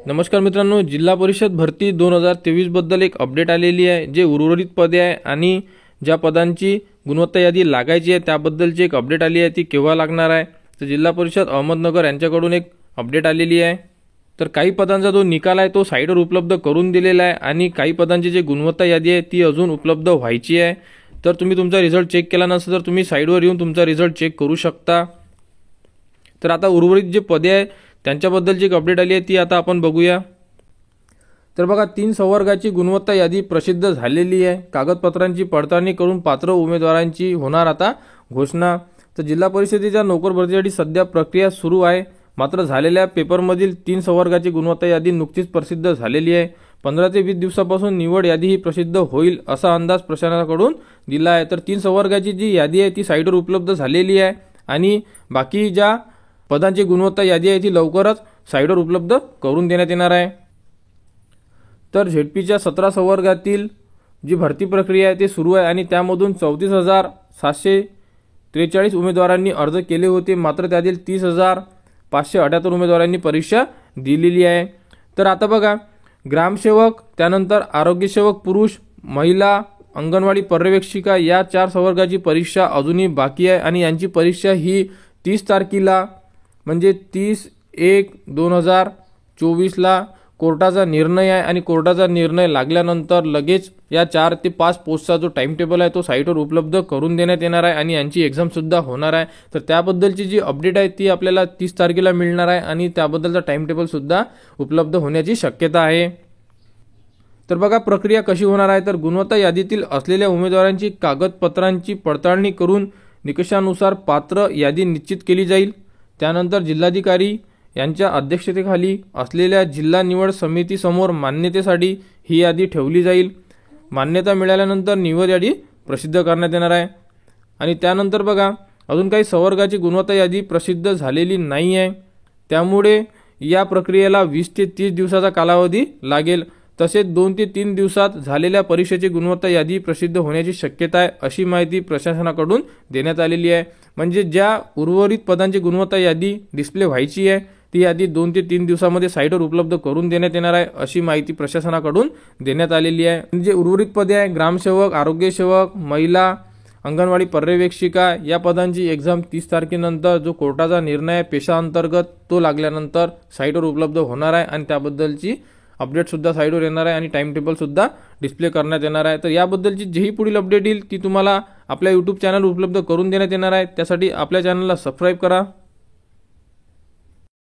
नमस्कार मित्रांनो, जिल्हा परिषद भरती 2023 बद्दल एक अपडेट आलेली आहे। जे उर्वरित पदे आहे आणि ज्या पदांची गुणवत्ता यादी लागायची आहे त्याबद्दलची एक अपडेट आली आहे। ती केव्हा लागणार आहे तर जिल्हा परिषद अहमदनगर यांच्याकडून एक अपडेट आलेली आहे। तर काही पदांचा जो निकाल आहे तो साइटवर उपलब्ध करून दिलेला आहे आणि काही पदांची जी गुणवत्ता यादी आहे ती अजून उपलब्ध व्हायची आहे। तर तुम्ही तुमचा रिझल्ट चेक केला नसेल तर तुम्ही साइटवर येऊन तुमचा रिझल्ट चेक करू शकता। तर आता उर्वरित जे पदे आहे त्यांच्याबद्दलची एक अपडेट आली आहे ती आता आपण बघूया। तर बघा, 3 संवर्गाची गुणवत्ता यादी प्रसिद्ध झालेली आहे। कागदपत्रांची पडताळणी करून पात्र उमेदवारांची होणार आता घोषणा। तर जिल्हा परिषदेच्या नोकर भरतीसाठी सध्या प्रक्रिया सुरू आहे। मात्र झालेल्या पेपरमधील 3 संवर्गाची गुणवत्ता यादी नुकतीच प्रसिद्ध झालेली आहे। 15 ते 20 दिवसापासून निवड यादी ही प्रसिद्ध होईल असा अंदाज प्रशासनाकडून दिला आहे। तर 3 संवर्गाची जी यादी आहे ती साइटवर उपलब्ध झालेली आहे आणि बाकी ज्या पदांची गुणवत्ता यादी आहे ती लवकरच साइटवर उपलब्ध करून देण्यात येणार आहे। तर झेडपीच्या 17 संवर्गातील जी भरती प्रक्रिया आहे ती सुरू आहे आणि त्यामधून 34,743 उमेदवारांनी अर्ज केले होते। मात्र त्यातील 30,578 उमेदवारांनी परीक्षा दिलेली आहे। तर आता बघा, ग्रामसेवक, त्यानंतर आरोग्यसेवक पुरुष, महिला, अंगणवाडी पर्यवेक्षिका या 4 संवर्गाची परीक्षा अजूनही बाकी आहे आणि यांची परीक्षा ही 30 तारखेला म्हणजे 30/1/2024 ला कोर्टाचा निर्णय आहे आणि कोर्टाचा निर्णय लागल्यानंतर लगेच या 4 ते 5 पोस्टचा जो टाइम टेबल आहे तो साइटवर उपलब्ध करून देण्यात येणार आहे आणि यांची एक्झाम सुद्धा होणार आहे। तर त्याबद्दलची जी अपडेट आहे ती आपल्याला 30 तारखेला मिळणार आहे आणि त्याबद्दलचा टाइम टेबल सुद्धा उपलब्ध होण्याची शक्यता आहे। तर बघा, प्रक्रिया कशी होणार आहे तर गुणवत्ता यादीतील असलेल्या उमेदवारांची कागदपत्रांची पडताळणी करून निकषानुसार पात्र यादी निश्चित केली जाईल। त्यानंतर जिल्हाधिकारी यांच्या अध्यक्षतेखाली असलेल्या जिल्हा निवड समितीसमोर मान्यतेसाठी ही यादी ठेवली जाईल। मान्यता मिळाल्यानंतर निवड यादी प्रसिद्ध करण्यात येणार आहे। आणि त्यानंतर बघा, अजून काही संवर्गाची गुणवत्ता यादी प्रसिद्ध झालेली नाही आहे, त्यामुळे या प्रक्रियेला 20 ते 30 दिवसाचा कालावधी लागेल। तसेच 2 ते 3 दिवसात झालेल्या परीक्षेची गुणवत्ता यादी प्रसिद्ध होण्याची शक्यता आहे, अशी माहिती प्रशासनाकडून देण्यात आलेली आहे। म्हणजे ज्या उर्वरित पदांची गुणवत्ता यादी डिस्प्ले व्हायची आहे ती यादी 2 ते 3 दिवसामध्ये साइटवर उपलब्ध करून देण्यात येणार आहे, अशी माहिती प्रशासनाकडून देण्यात आलेली आहे। म्हणजे उर्वरित पदे आहे ग्रामसेवक, आरोग्यसेवक, महिला, अंगणवाडी पर्यवेक्षिका या पदांची एक्झाम 30 तारखेनंतर जो कोर्टाचा निर्णय आहे पेशा अंतर्गत तो लागल्यानंतर साइटवर उपलब्ध होणार आहे आणि त्याबद्दलची अपडेट सुद्धा साइटवर येणार आहे आणि टाइम टेबल सुद्धा डिस्प्ले करण्यात येणार आहे। तर याबद्दलची जेही पुढील अपडेट येईल ती तुम्हाला आपल्या YouTube चॅनल उपलब्ध करून देण्यात येणार आहे। त्यासाठी आपल्या चॅनलला सबस्क्राइब करा।